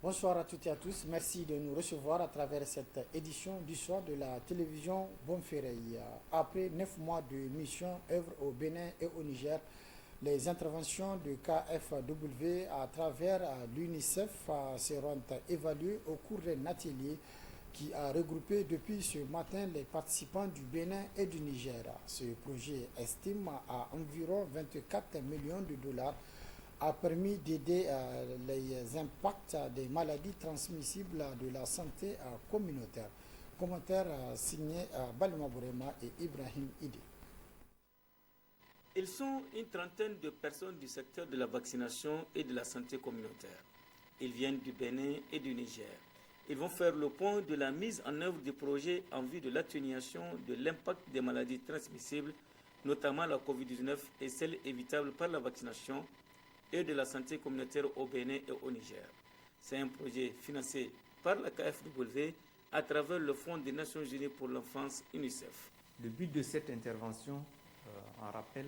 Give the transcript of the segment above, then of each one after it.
Bonsoir à toutes et à tous. Merci de nous recevoir à travers cette édition du soir de la télévision Bonferrey. Après 9 mois de mission, œuvre au Bénin et au Niger, les interventions du KFW à travers l'UNICEF seront évaluées au cours d'un atelier qui a regroupé depuis ce matin les participants du Bénin et du Niger. Ce projet estime à environ 24 millions de dollars a permis d'aider les impacts des maladies transmissibles de la santé communautaire. Commentaire signé Balma Bourema et Ibrahim Ide. Ils sont une trentaine de personnes du secteur de la vaccination et de la santé communautaire. Ils viennent du Bénin et du Niger. Ils vont faire le point de la mise en œuvre du projet en vue de l'atténuation de l'impact des maladies transmissibles, notamment la COVID-19 et celles évitables par la vaccination, et de la santé communautaire au Bénin et au Niger. C'est un projet financé par la KFW à travers le Fonds des Nations Unies pour l'enfance UNICEF. Le but de cette intervention, en rappel,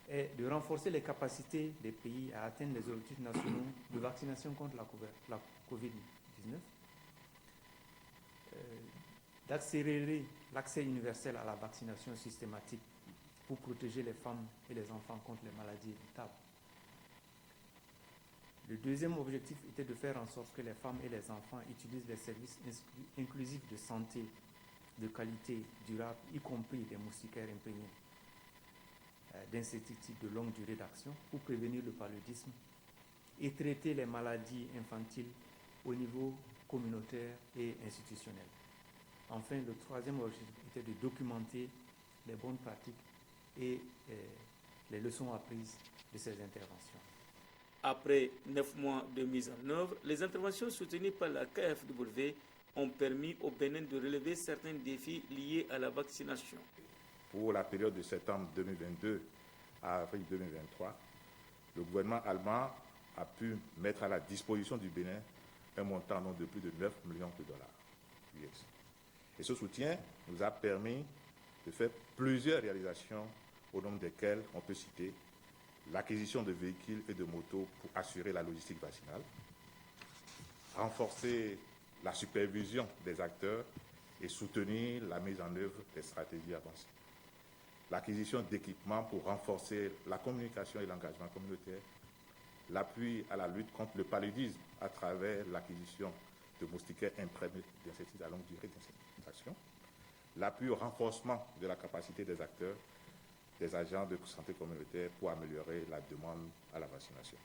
est de renforcer les capacités des pays à atteindre les objectifs nationaux de vaccination contre la COVID-19, d'accélérer l'accès universel à la vaccination systématique pour protéger les femmes et les enfants contre les maladies évitables. Le deuxième objectif était de faire en sorte que les femmes et les enfants utilisent les services inclusifs de santé de qualité durable, y compris les moustiquaires imprégnés d'insecticides de longue durée d'action pour prévenir le paludisme et traiter les maladies infantiles au niveau communautaire et institutionnel. Enfin, le troisième objectif était de documenter les bonnes pratiques et les leçons apprises de ces interventions. Après 9 mois de mise en œuvre, les interventions soutenues par la KFW ont permis au Bénin de relever certains défis liés à la vaccination. Pour la période de septembre 2022 à avril 2023, le gouvernement allemand a pu mettre à la disposition du Bénin un montant de plus de 9 millions de dollars US. Et ce soutien nous a permis de faire plusieurs réalisations, au nombre desquelles on peut citer l'acquisition de véhicules et de motos pour assurer la logistique vaccinale, renforcer la supervision des acteurs et soutenir la mise en œuvre des stratégies avancées, l'acquisition d'équipements pour renforcer la communication et l'engagement communautaire, l'appui à la lutte contre le paludisme à travers l'acquisition de moustiquaires imprégnés d'insecticides à longue durée d'action, l'appui au renforcement de la capacité des acteurs, des agents de santé communautaire pour améliorer la demande à la vaccination.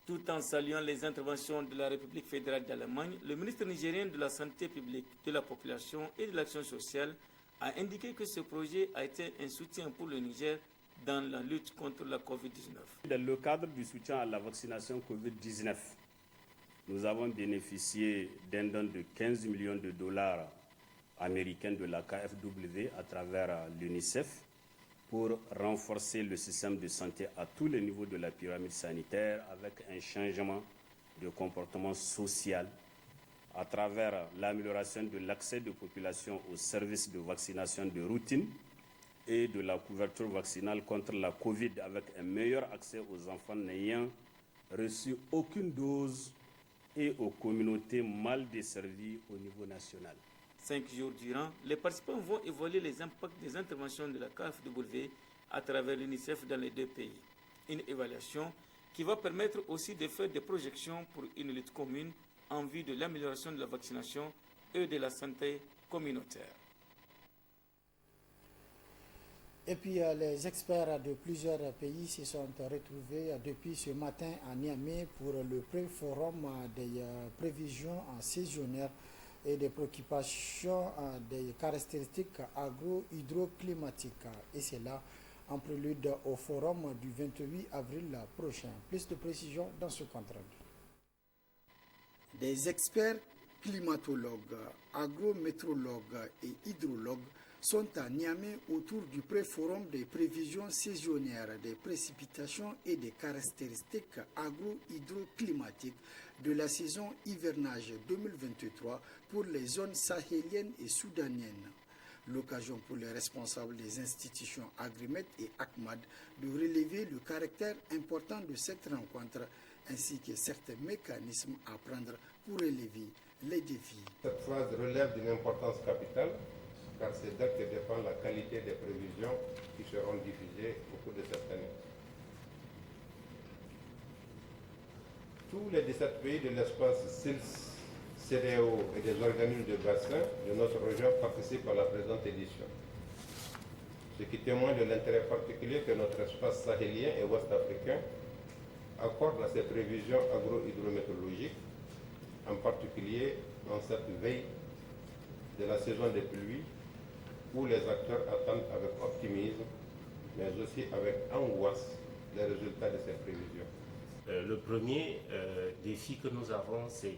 Tout en saluant les interventions de la République fédérale d'Allemagne, le ministre nigérien de la Santé publique, de la population et de l'action sociale a indiqué que ce projet a été un soutien pour le Niger dans la lutte contre la COVID-19. Dans le cadre du soutien à la vaccination COVID-19, nous avons bénéficié d'un don de 15 millions de dollars américains de la KFW à travers l'UNICEF pour renforcer le système de santé à tous les niveaux de la pyramide sanitaire avec un changement de comportement social à travers l'amélioration de l'accès de population aux services de vaccination de routine et de la couverture vaccinale contre la COVID avec un meilleur accès aux enfants n'ayant reçu aucune dose et aux communautés mal desservies au niveau national. 5 jours durant, les participants vont évaluer les impacts des interventions de la KFW à travers l'UNICEF dans les deux pays. Une évaluation qui va permettre aussi de faire des projections pour une lutte commune en vue de l'amélioration de la vaccination et de la santé communautaire. Et puis les experts de plusieurs pays se sont retrouvés depuis ce matin à Niamey pour le pré-forum des prévisions saisonnières et des préoccupations des caractéristiques agro-hydroclimatiques. Et c'est là en prélude au forum du 28 avril prochain. Plus de précisions dans ce compte rendu. Des experts climatologues, agrométéorologues et hydrologues sont à Niamey autour du pré-forum des prévisions saisonnières des précipitations et des caractéristiques agro-hydroclimatiques de la saison hivernage 2023 pour les zones sahéliennes et soudaniennes. L'occasion pour les responsables des institutions Agrimet et ACMAD de relever le caractère important de cette rencontre ainsi que certains mécanismes à prendre pour relever les défis. Cette phase relève d'une importance capitale car c'est d'elle que dépend la qualité des prévisions qui seront diffusées au cours de cette année. Tous les 17 pays de l'espace SILS, CEDEAO et des organismes de bassin de notre région participent à la présente édition, ce qui témoigne de l'intérêt particulier que notre espace sahélien et ouest-africain accorde à ces prévisions agro-hydrométéorologiques, en particulier en cette veille de la saison des pluies, où les acteurs attendent avec optimisme, mais aussi avec angoisse, les résultats de ces prévisions. Le premier défi que nous avons, c'est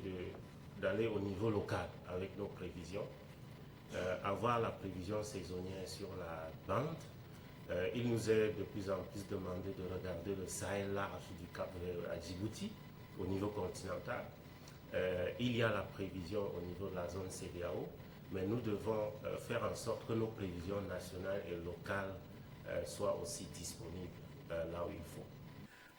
d'aller au niveau local avec nos prévisions, avoir la prévision saisonnière sur la bande. Il nous est de plus en plus demandé de regarder le Sahel large du Cap à Djibouti, au niveau continental. Il y a la prévision au niveau de la zone CEDEAO, mais nous devons faire en sorte que nos prévisions nationales et locales soient aussi disponibles là où il faut.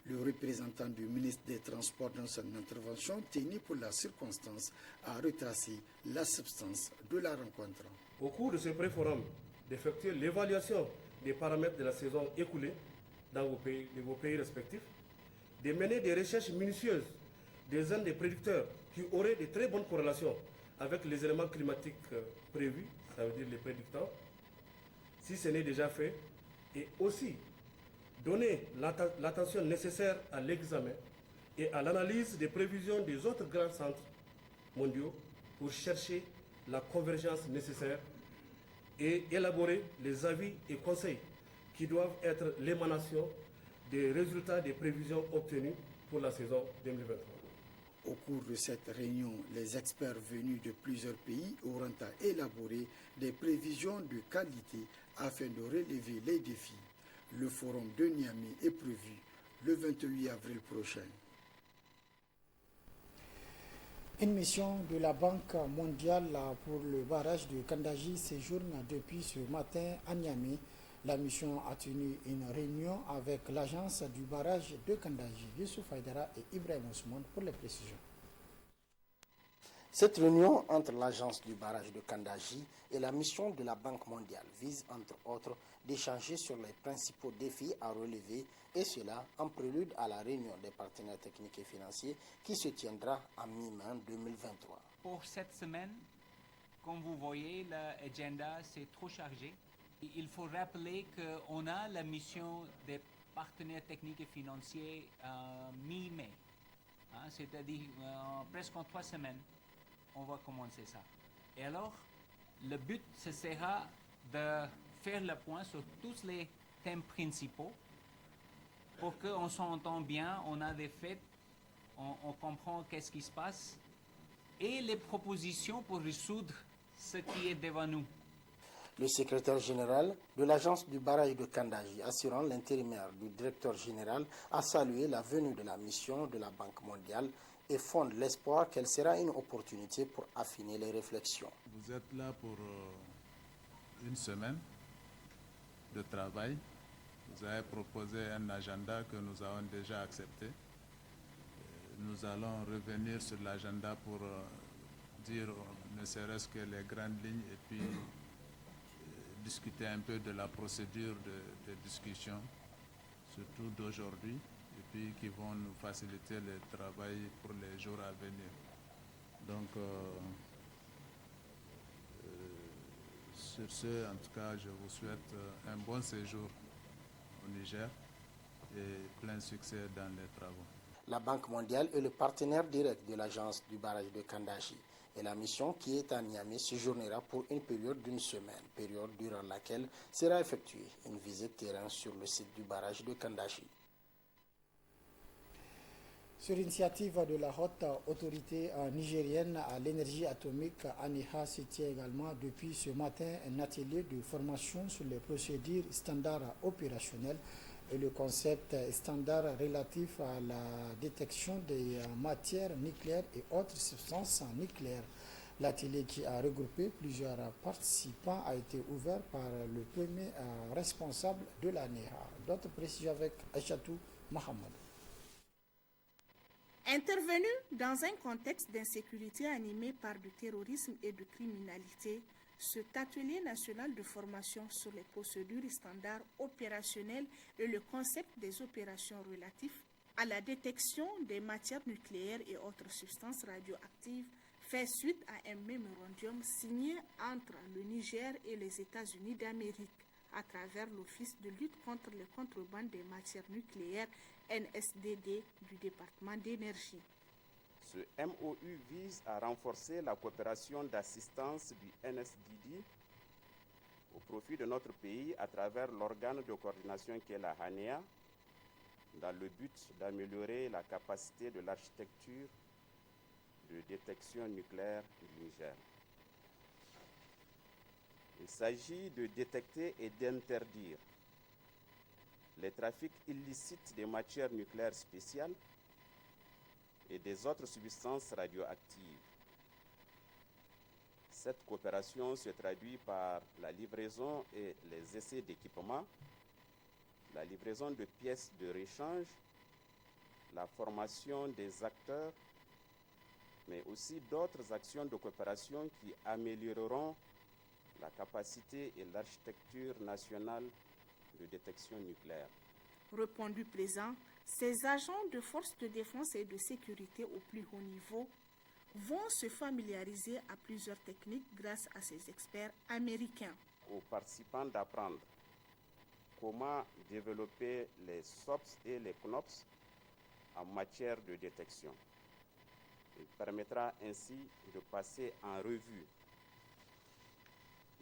Le représentant du ministre des Transports dans son intervention tenue pour la circonstance a retracé la substance de la rencontre. Au cours de ce pré-forum, d'effectuer l'évaluation des paramètres de la saison écoulée dans vos pays respectifs, de mener des recherches minutieuses des uns des prédicteurs qui auraient de très bonnes corrélations avec les éléments climatiques prévus, ça veut dire les prédicteurs, si ce n'est déjà fait, et aussi donner l'attention nécessaire à l'examen et à l'analyse des prévisions des autres grands centres mondiaux pour chercher la convergence nécessaire et élaborer les avis et conseils qui doivent être l'émanation des résultats des prévisions obtenues pour la saison 2023. Au cours de cette réunion, les experts venus de plusieurs pays auront à élaborer des prévisions de qualité afin de relever les défis. Le forum de Niamey est prévu le 28 avril prochain. Une mission de la Banque mondiale pour le barrage de Kandaji séjourne depuis ce matin à Niamey. La mission a tenu une réunion avec l'agence du barrage de Kandaji, Youssouf Haïdara et Ibrahim Ousmane pour les précisions. Cette réunion entre l'agence du barrage de Kandaji et la mission de la Banque mondiale vise entre autres d'échanger sur les principaux défis à relever et cela en prélude à la réunion des partenaires techniques et financiers qui se tiendra en mi-mai 2023. Pour cette semaine, comme vous voyez, l'agenda c'est trop chargé. Il faut rappeler qu'on a la mission des partenaires techniques et financiers mi-mai, c'est-à-dire presque en 3 semaines, on va commencer ça. Et alors, le but, ce sera de faire le point sur tous les thèmes principaux pour qu'on s'entend bien, on a des faits, on comprend qu'est-ce qui se passe et les propositions pour résoudre ce qui est devant nous. Le secrétaire général de l'agence du barrage de Kandaji, assurant l'intérimaire du directeur général, a salué la venue de la mission de la Banque mondiale et fonde l'espoir qu'elle sera une opportunité pour affiner les réflexions. Vous êtes là pour une semaine de travail. Vous avez proposé un agenda que nous avons déjà accepté. Nous allons revenir sur l'agenda pour dire ne serait-ce que les grandes lignes et puis discuter un peu de la procédure de discussion, surtout d'aujourd'hui, et puis qui vont nous faciliter le travail pour les jours à venir. Donc, sur ce, en tout cas, je vous souhaite un bon séjour au Niger et plein succès dans les travaux. La Banque mondiale est le partenaire direct de l'agence du barrage de Kandaji. Et la mission qui est à Niamey séjournera pour une période d'1 semaine, période durant laquelle sera effectuée une visite terrain sur le site du barrage de Kandaji. Sur l'initiative de la haute autorité nigérienne à l'énergie atomique, ANEHA, se tient également depuis ce matin un atelier de formation sur les procédures standards opérationnelles et le concept standard relatif à la détection des matières nucléaires et autres substances nucléaires. L'atelier qui a regroupé plusieurs participants a été ouvert par le premier responsable de l'ANEHA. D'autres précisions avec Achatou Mohamed. Intervenu dans un contexte d'insécurité animé par du terrorisme et de criminalité, cet atelier national de formation sur les procédures standards opérationnelles et le concept des opérations relatives à la détection des matières nucléaires et autres substances radioactives fait suite à un mémorandum signé entre le Niger et les États-Unis d'Amérique à travers l'Office de lutte contre le contrebande des matières nucléaires NSDD du département d'énergie. Ce MOU vise à renforcer la coopération d'assistance du NSDD au profit de notre pays à travers l'organe de coordination qui est la HANEA, dans le but d'améliorer la capacité de l'architecture de détection nucléaire du Niger. Il s'agit de détecter et d'interdire les trafics illicites des matières nucléaires spéciales et des autres substances radioactives. Cette coopération se traduit par la livraison et les essais d'équipements, la livraison de pièces de réchange, la formation des acteurs, mais aussi d'autres actions de coopération qui amélioreront la capacité et l'architecture nationale de détection nucléaire. Répondu présent, ces agents de forces de défense et de sécurité au plus haut niveau vont se familiariser à plusieurs techniques grâce à ces experts américains. Aux participants d'apprendre comment développer les SOPS et les CNOPS en matière de détection. Il permettra ainsi de passer en revue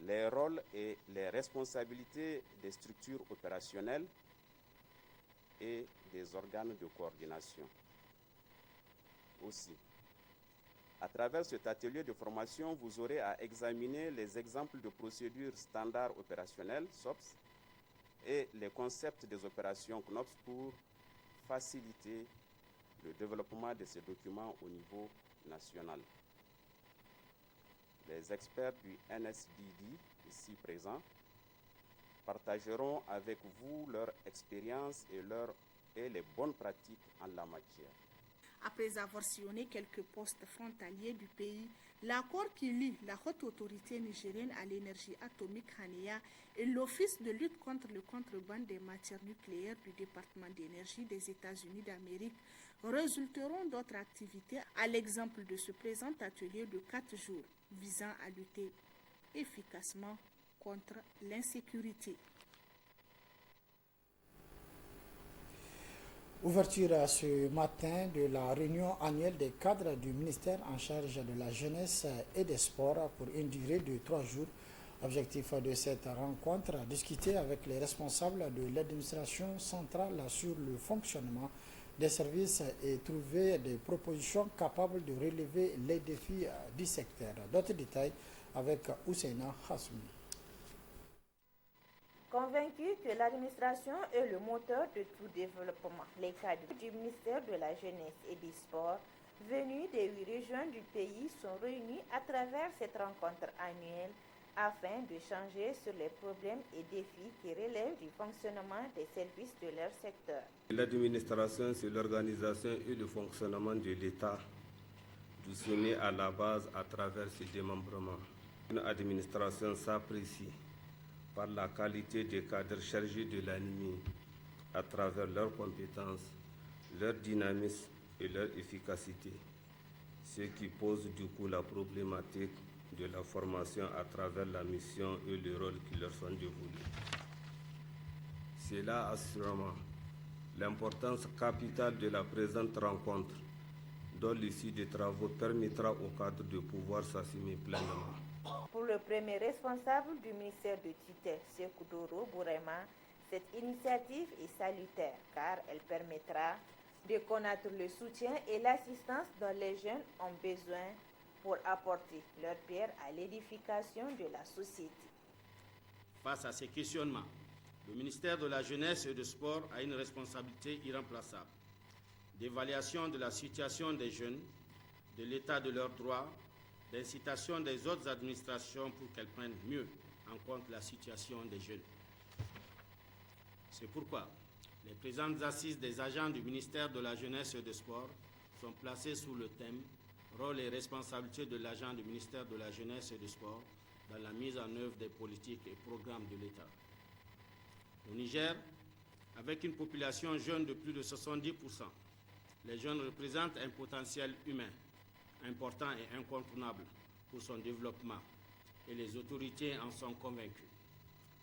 les rôles et les responsabilités des structures opérationnelles et des organes de coordination. Aussi, à travers cet atelier de formation, vous aurez à examiner les exemples de procédures standards opérationnelles, SOPS, et les concepts des opérations CNOPS pour faciliter le développement de ces documents au niveau national. Les experts du NSDD, ici présents, partageront avec vous leur expérience et les bonnes pratiques en la matière. Après avoir sillonné quelques postes frontaliers du pays, l'accord qui lie la haute autorité nigérienne à l'énergie atomique HANEA et l'Office de lutte contre le contrebande des matières nucléaires du département d'énergie des États-Unis d'Amérique résulteront d'autres activités, à l'exemple de ce présent atelier de 4 jours visant à lutter efficacement contre l'insécurité. Ouverture ce matin de la réunion annuelle des cadres du ministère en charge de la jeunesse et des sports pour une durée de 3 jours. Objectif de cette rencontre, discuter avec les responsables de l'administration centrale sur le fonctionnement des services et trouver des propositions capables de relever les défis du secteur. D'autres détails avec Ousseina Hassoumi. Convaincus que l'administration est le moteur de tout développement, les cadres du ministère de la Jeunesse et du Sport, venus des 8 régions du pays, sont réunis à travers cette rencontre annuelle afin d'échanger sur les problèmes et défis qui relèvent du fonctionnement des services de leur secteur. L'administration, c'est l'organisation et le fonctionnement de l'État, du sommet à la base à travers ses démembrements. Une administration s'apprécie par la qualité des cadres chargés de l'animer à travers leurs compétences, leur dynamisme et leur efficacité, ce qui pose du coup la problématique de la formation à travers la mission et le rôle qui leur sont dévolus. C'est là assurément l'importance capitale de la présente rencontre, dont l'issue des travaux permettra au cadre de pouvoir s'assumer pleinement. Pour le premier responsable du ministère de tutelle, Sékou Doro Bourema, cette initiative est salutaire car elle permettra de connaître le soutien et l'assistance dont les jeunes ont besoin pour apporter leur pierre à l'édification de la société. Face à ces questionnements, le ministère de la Jeunesse et du Sport a une responsabilité irremplaçable d'évaluation de la situation des jeunes, de l'état de leurs droits, d'incitation des autres administrations pour qu'elles prennent mieux en compte la situation des jeunes. C'est pourquoi les présentes assises des agents du ministère de la Jeunesse et du Sport sont placés sous le thème « Rôle et responsabilité de l'agent du ministère de la Jeunesse et du Sport dans la mise en œuvre des politiques et programmes de l'État ». Au Niger, avec une population jeune de plus de 70%, les jeunes représentent un potentiel humain important et incontournable pour son développement et les autorités en sont convaincues.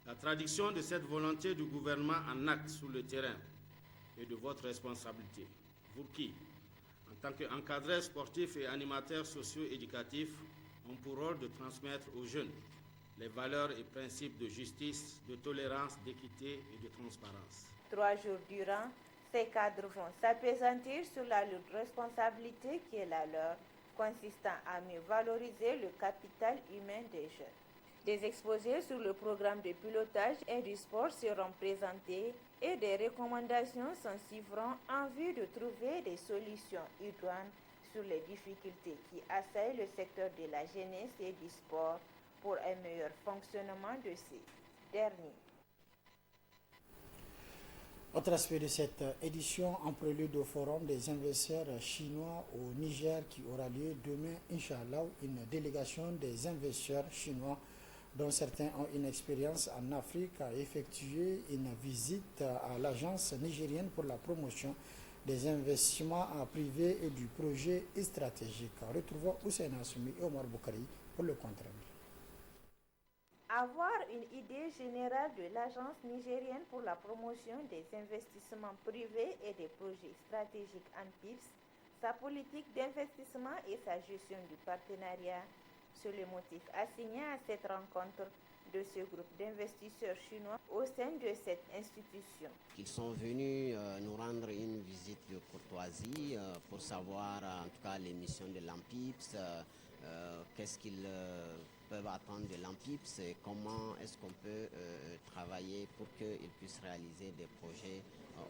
La traduction de cette volonté du gouvernement en actes sur le terrain est de votre responsabilité, vous qui, en tant qu'encadreurs sportifs et animateurs socio-éducatifs, ont pour rôle de transmettre aux jeunes les valeurs et principes de justice, de tolérance, d'équité et de transparence. 3 jours durant, ces cadres vont s'appesantir sur la lourde responsabilité qui est la leur, consistant à mieux valoriser le capital humain des jeunes. Des exposés sur le programme de pilotage et du sport seront présentés et des recommandations s'en suivront en vue de trouver des solutions idoines sur les difficultés qui assaillent le secteur de la jeunesse et du sport pour un meilleur fonctionnement de ces derniers. Autre aspect de cette édition, en prélude au forum des investisseurs chinois au Niger qui aura lieu demain, Inch'Allah, une délégation des investisseurs chinois dont certains ont une expérience en Afrique a effectué une visite à l'agence nigérienne pour la promotion des investissements privés et du projet stratégique. Retrouvons Hussein Assoumi et Omar Boukari pour le compte rendu. Avoir une idée générale de l'Agence nigérienne pour la promotion des investissements privés et des projets stratégiques ANPIPS, sa politique d'investissement et sa gestion du partenariat, c'est le motif assigné à cette rencontre de ce groupe d'investisseurs chinois au sein de cette institution. Ils sont venus nous rendre une visite de courtoisie pour savoir en tout cas les missions de l'ANPIPS, qu'est-ce qu'ils peuvent attendre de l'ANPIPS et comment est-ce qu'on peut travailler pour qu'ils puissent réaliser des projets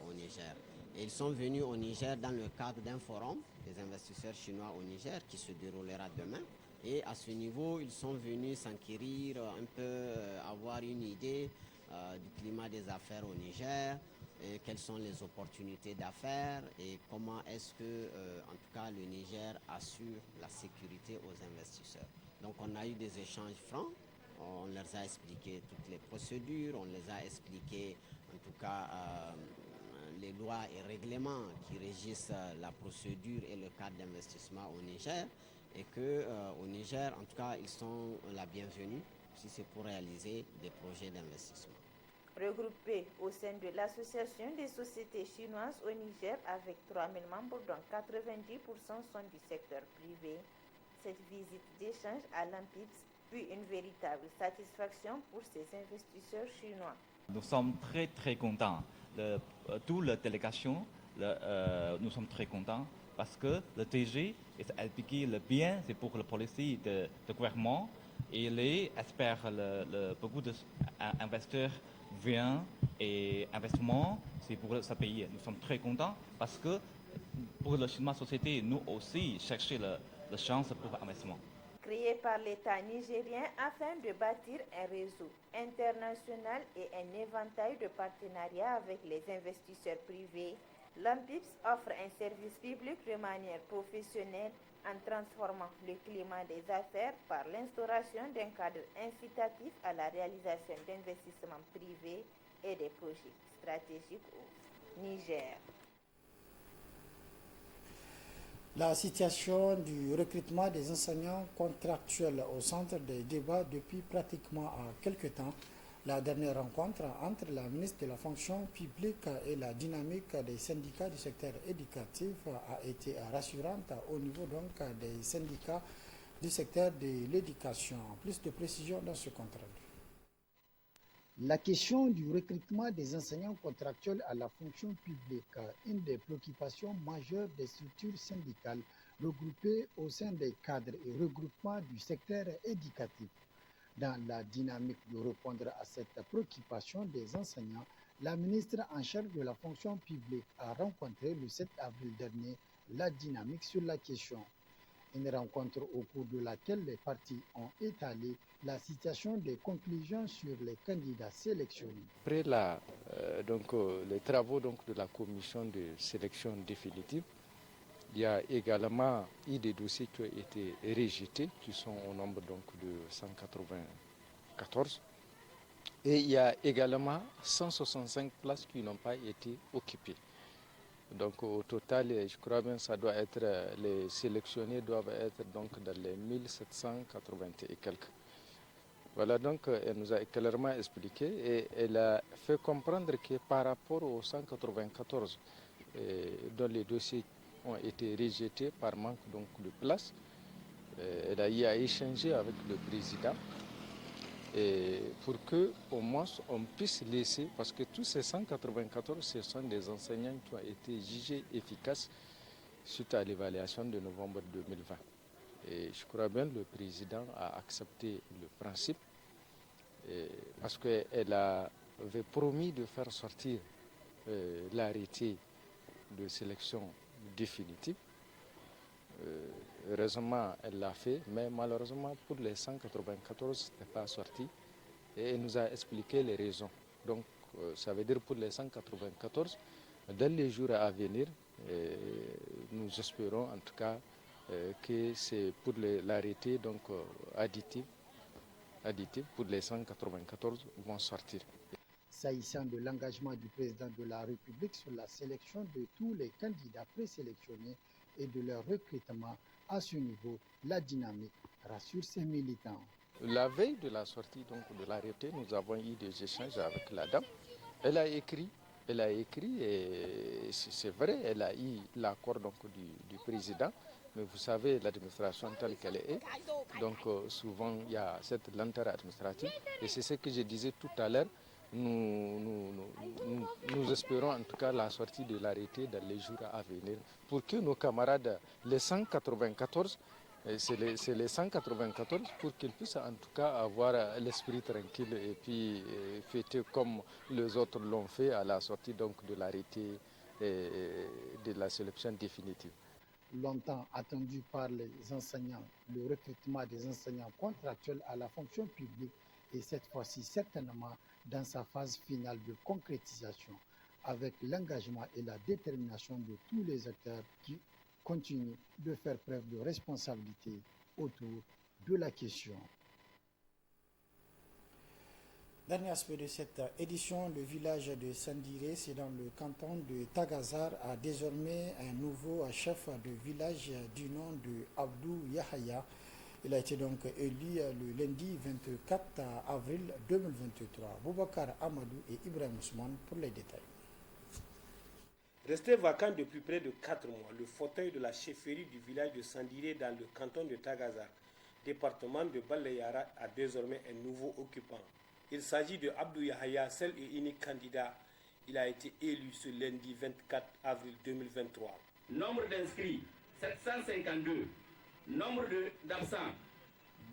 au Niger. Et ils sont venus au Niger dans le cadre d'un forum des investisseurs chinois au Niger qui se déroulera demain. Et à ce niveau, ils sont venus s'enquérir, un peu avoir une idée du climat des affaires au Niger, et quelles sont les opportunités d'affaires et comment est-ce que, en tout cas, le Niger assure la sécurité aux investisseurs. Donc on a eu des échanges francs, on leur a expliqué toutes les procédures, on les a expliqué en tout cas les lois et règlements qui régissent la procédure et le cadre d'investissement au Niger. Et qu'au Niger, en tout cas, ils sont la bienvenue si c'est pour réaliser des projets d'investissement. Regroupés au sein de l'Association des sociétés chinoises au Niger avec 3000 membres, dont 90% sont du secteur privé, cette visite d'échange à l'ANPIPS fut une véritable satisfaction pour ces investisseurs chinois. Nous sommes très contents. Toute la délégation, nous sommes très contents parce que le TG est appliqué le bien, c'est pour la politique de gouvernement et les experts, beaucoup d'investisseurs viennent et investissement, c'est pour ce pays. Nous sommes très contents parce que pour la chinois société, nous aussi cherchons la chance pour l'investissement. Créé par l'État nigérien afin de bâtir un réseau international et un éventail de partenariats avec les investisseurs privés, l'ANPIPS offre un service public de manière professionnelle en transformant le climat des affaires par l'instauration d'un cadre incitatif à la réalisation d'investissements privés et des projets stratégiques au Niger. La situation du recrutement des enseignants contractuels au centre des débats depuis pratiquement quelques temps. La dernière rencontre entre la ministre de la fonction publique et la dynamique des syndicats du secteur éducatif a été rassurante au niveau donc des syndicats du secteur de l'éducation. Plus de précisions dans ce compte rendu. La question du recrutement des enseignants contractuels à la fonction publique, une des préoccupations majeures des structures syndicales regroupées au sein des cadres et regroupements du secteur éducatif. Dans la dynamique de répondre à cette préoccupation des enseignants, la ministre en charge de la fonction publique a rencontré le 7 avril dernier la dynamique sur la question. Une rencontre au cours de laquelle les partis ont étalé la situation des conclusions sur les candidats sélectionnés. Après les travaux de la commission de sélection définitive, Il y a également eu des dossiers qui ont été rejetés, qui sont au nombre donc de 194. Et il y a également 165 places qui n'ont pas été occupées. Donc au total, je crois bien ça doit être, les sélectionnés doivent être donc dans les 1780 et quelques. Voilà, donc elle nous a clairement expliqué et elle a fait comprendre que par rapport aux 194 dont les dossiers ont été rejetés par manque donc, de place, elle a eu à échanger avec le président et pour qu'au moins on puisse laisser, parce que tous ces 194, ce sont des enseignants qui ont été jugés efficaces suite à l'évaluation de novembre 2020. Et je crois bien que le président a accepté le principe parce qu'elle avait promis de faire sortir l'arrêté de sélection définitive. Heureusement, elle l'a fait, mais malheureusement pour les 194, ce n'est pas sorti. Et elle nous a expliqué les raisons. Donc, ça veut dire pour les 194, dans les jours à venir, nous espérons en tout cas que c'est pour l'arrêté donc additif pour les 194 vont sortir. S'agissant de l'engagement du président de la République sur la sélection de tous les candidats présélectionnés et de leur recrutement à ce niveau, la dynamique rassure ses militants. La veille de la sortie donc, de l'arrêté, nous avons eu des échanges avec la dame. Elle a écrit et c'est vrai, elle a eu l'accord donc, du président. Mais vous savez, l'administration telle qu'elle est, donc souvent il y a cette lenteur administrative. Et c'est ce que je disais tout à l'heure, nous espérons en tout cas la sortie de l'arrêté dans les jours à venir pour que nos camarades, les 194, c'est les 194 pour qu'ils puissent en tout cas avoir l'esprit tranquille et puis fêter comme les autres l'ont fait à la sortie donc de l'arrêté de la sélection définitive. Longtemps attendu par les enseignants, le recrutement des enseignants contractuels à la fonction publique est cette fois-ci certainement dans sa phase finale de concrétisation avec l'engagement et la détermination de tous les acteurs qui continuent de faire preuve de responsabilité autour de la question. Dernier aspect de cette édition, le village de Sandiré, c'est dans le canton de Tagazar, a désormais un nouveau chef de village du nom de Abdou Yahaya. Il a été donc élu le lundi 24 avril 2023. Boubacar Amadou et Ibrahim Ousmane pour les détails. Resté vacant depuis près de 4 mois, le fauteuil de la chefferie du village de Sandiré dans le canton de Tagazar, département de Baleyara, a désormais un nouveau occupant. Il s'agit de Abdou Yahaya, seul et unique candidat. Il a été élu ce lundi 24 avril 2023. Nombre d'inscrits, 752. Nombre d'absents,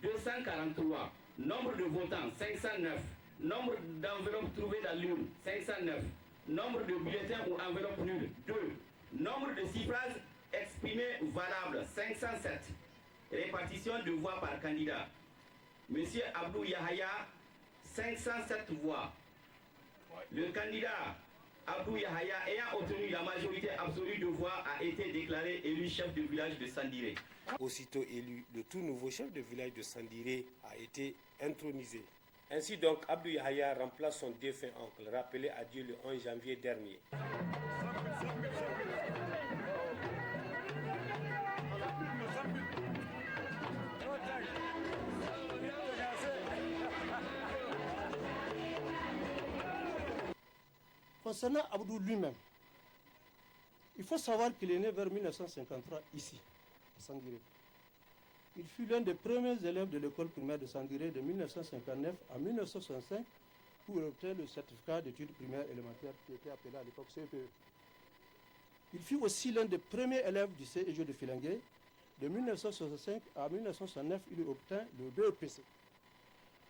243. Nombre de votants, 509. Nombre d'enveloppes trouvées dans l'urne, 509. Nombre de bulletins ou enveloppes nulles, 2. Nombre de suffrages exprimés valables, 507. Répartition de voix par candidat. Monsieur Abdou Yahaya, 507 voix. Le candidat Abdou Yahaya, ayant obtenu la majorité absolue de voix, a été déclaré élu chef de village de Sandiré. Aussitôt élu, le tout nouveau chef de village de Sandiré a été intronisé. Ainsi donc, Abdou Yahaya remplace son défunt oncle, rappelé à Dieu le 11 janvier dernier. Concernant Abdou lui-même, il faut savoir qu'il est né vers 1953 ici, à Sandiré. Il fut l'un des premiers élèves de l'école primaire de Sandiré de 1959 à 1965 pour obtenir le certificat d'études primaires élémentaires qui était appelé à l'époque CEPE. Il fut aussi l'un des premiers élèves du CEJ de Filengue. De 1965 à 1969, il obtint le BEPC.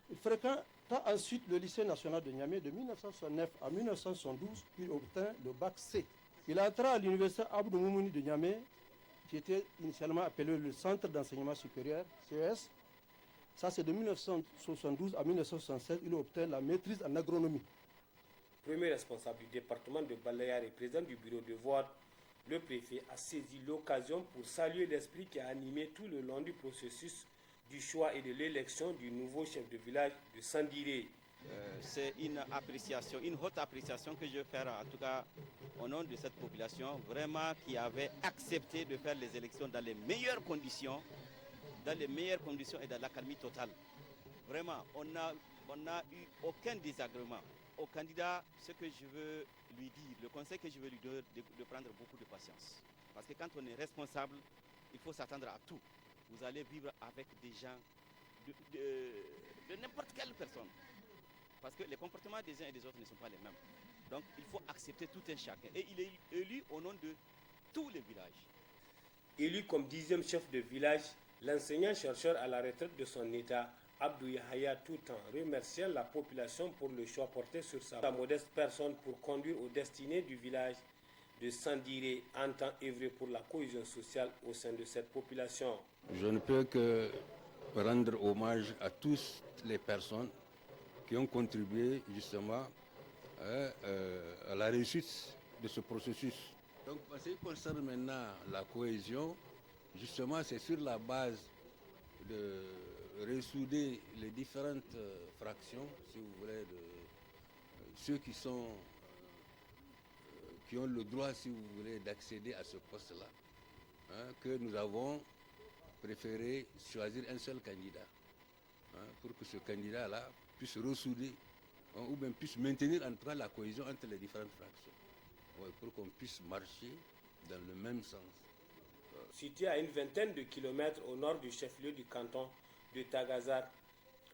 Il fréquenta ensuite le lycée national de Niamey. De 1969 à 1972, il obtint le bac C. Il entra à l'université Abdou Moumouni de Niamey, qui était initialement appelé le Centre d'enseignement supérieur, CES. Ça, c'est de 1972 à 1967, il obtint la maîtrise en agronomie. Premier responsable du département de Balayar et président du bureau de vote Le préfet a saisi l'occasion pour saluer l'esprit qui a animé tout le long du processus du choix et de l'élection du nouveau chef de village de Sandiré. C'est une appréciation, une haute appréciation que je veux faire, en tout cas au nom de cette population, vraiment qui avait accepté de faire les élections dans les meilleures conditions et dans l'accalmie totale. Vraiment, on n'a eu aucun désagrément. Au candidat, ce que je veux lui dire, le conseil que je veux lui donner, de prendre beaucoup de patience. Parce que quand on est responsable, il faut s'attendre à tout. Vous allez vivre avec des gens de n'importe quelle personne. Parce que les comportements des uns et des autres ne sont pas les mêmes. Donc il faut accepter tout un chacun. Et il est élu au nom de tous les villages. Élu comme 10e chef de village, l'enseignant-chercheur à la retraite de son état, Abdou Yahaya, tout en remerciant la population pour le choix porté sur sa modeste personne pour conduire aux destinées du village de Sandiré, entend œuvrer pour la cohésion sociale au sein de cette population. Je ne peux que rendre hommage à toutes les personnes qui ont contribué justement à la réussite de ce processus. Donc, en ce qui concerne maintenant la cohésion, justement, c'est sur la base de ressouder les différentes fractions, si vous voulez, de ceux qui ont le droit, si vous voulez, d'accéder à ce poste-là, que nous avons préféré choisir un seul candidat, pour que ce candidat-là puisse ressouder, ou bien puisse maintenir en tout cas la cohésion entre les différentes fractions, pour qu'on puisse marcher dans le même sens. Situé à une vingtaine de kilomètres au nord du chef-lieu du canton de Tagazar,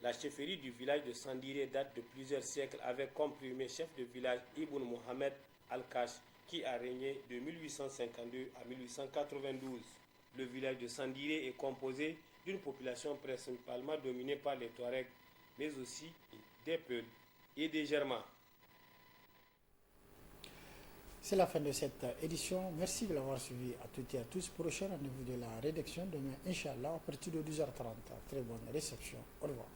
la chefferie du village de Sandiré date de plusieurs siècles avec comme premier chef de village Ibn Mohamed Al-Kash, qui a régné de 1852 à 1892. Le village de Sandiré est composé d'une population principalement dominée par les Touaregs, mais aussi des Peuls et des Germains. C'est la fin de cette édition. Merci de l'avoir suivi à toutes et à tous. Prochain rendez-vous de la rédaction demain, Inch'Allah, à partir de 12h30. Très bonne réception. Au revoir.